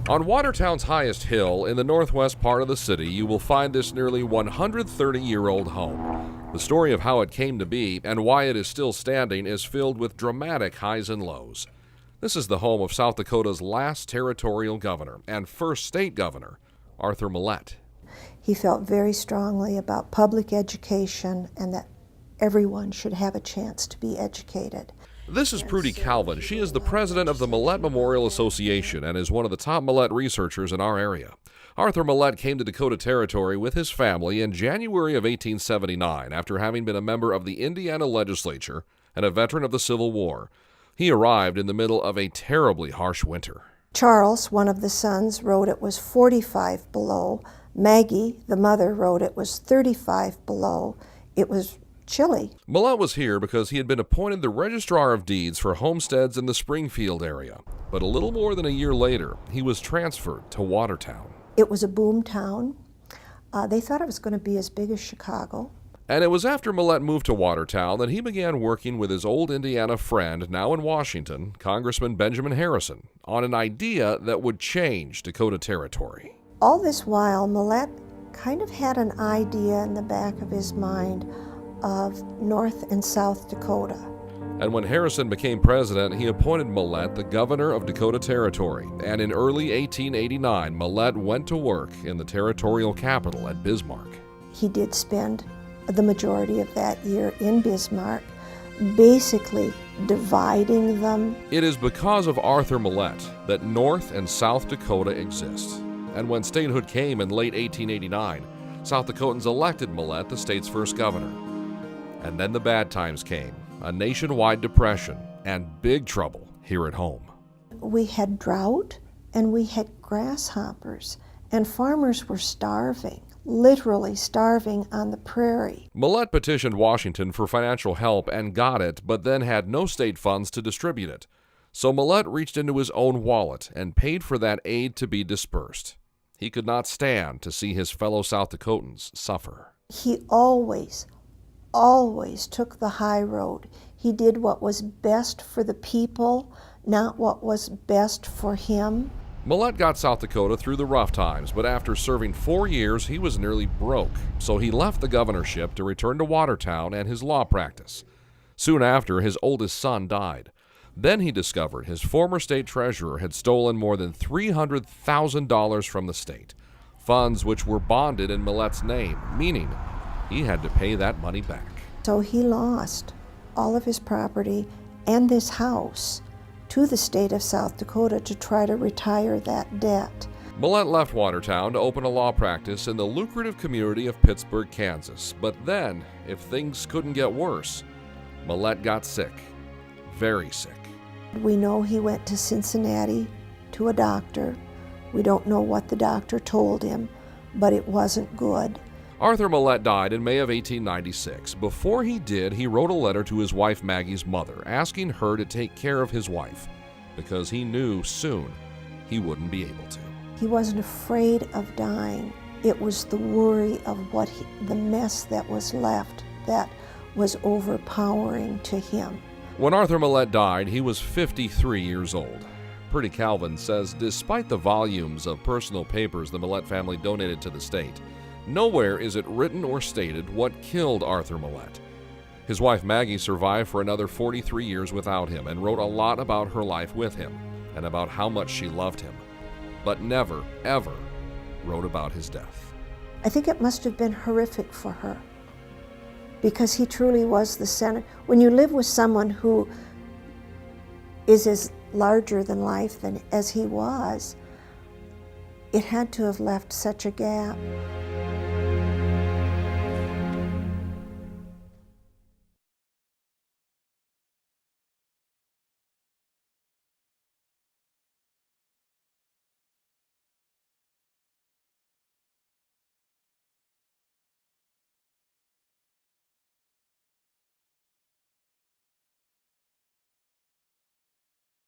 On Watertown's highest hill in the northwest part of the city, you will find this nearly 130-year-old home. The story of how it came to be and why it is still standing is filled with dramatic highs and lows. This is the home of South Dakota's last territorial governor and first state governor, Arthur Mellette. He felt very strongly about public education and that everyone should have a chance to be educated. This is Prudy Calvin. She is the president of the Mellette Memorial Association and is one of the top Mellette researchers in our area. Arthur Mellette came to Dakota Territory with his family in January of 1879 after having been a member of the Indiana legislature and a veteran of the Civil War. He arrived in the middle of a terribly harsh winter. Charles, one of the sons, wrote it was 45 below. Maggie, the mother, wrote it was 35 below. It was chilly. Mellette was here because he had been appointed the Registrar of Deeds for homesteads in the Springfield area. But a little more than a year later, he was transferred to Watertown. It was a boom town. They thought it was going to be as big as Chicago. And it was after Mellette moved to Watertown that he began working with his old Indiana friend, now in Washington, Congressman Benjamin Harrison, on an idea that would change Dakota Territory. All this while, Mellette kind of had an idea in the back of his mind of North and South Dakota. And when Harrison became president, he appointed Mellette the governor of Dakota Territory. And in early 1889, Mellette went to work in the territorial capital at Bismarck. He did spend the majority of that year in Bismarck, basically dividing them. It is because of Arthur Mellette that North and South Dakota exist. And when statehood came in late 1889, South Dakotans elected Mellette the state's first governor. And then the bad times came, a nationwide depression, and big trouble here at home. We had drought and we had grasshoppers, and farmers were starving, literally starving on the prairie. Mellette petitioned Washington for financial help and got it, but then had no state funds to distribute it. So Mellette reached into his own wallet and paid for that aid to be dispersed. He could not stand to see his fellow South Dakotans suffer. He always took the high road. He did what was best for the people, not what was best for him. Mellette got South Dakota through the rough times, but after serving 4 years, he was nearly broke. So he left the governorship to return to Watertown and his law practice. Soon after, his oldest son died. Then he discovered his former state treasurer had stolen more than $300,000 from the state, funds which were bonded in Mellette's name, meaning he had to pay that money back. So he lost all of his property and this house to the state of South Dakota to try to retire that debt. Mellette left Watertown to open a law practice in the lucrative community of Pittsburgh, Kansas. But then, if things couldn't get worse, Mellette got sick, very sick. We know he went to Cincinnati to a doctor. We don't know what the doctor told him, but it wasn't good. Arthur Mellette died in May of 1896. Before he did, he wrote a letter to his wife Maggie's mother, asking her to take care of his wife, because he knew soon he wouldn't be able to. He wasn't afraid of dying. It was the worry of the mess that was left that was overpowering to him. When Arthur Mellette died, he was 53 years old. Prudy Calvin says despite the volumes of personal papers the Mellette family donated to the state, nowhere is it written or stated what killed Arthur Mellette. His wife Maggie survived for another 43 years without him and wrote a lot about her life with him and about how much she loved him, but never, ever wrote about his death. I think it must have been horrific for her because he truly was the center. When you live with someone who is as larger than life as he was, it had to have left such a gap.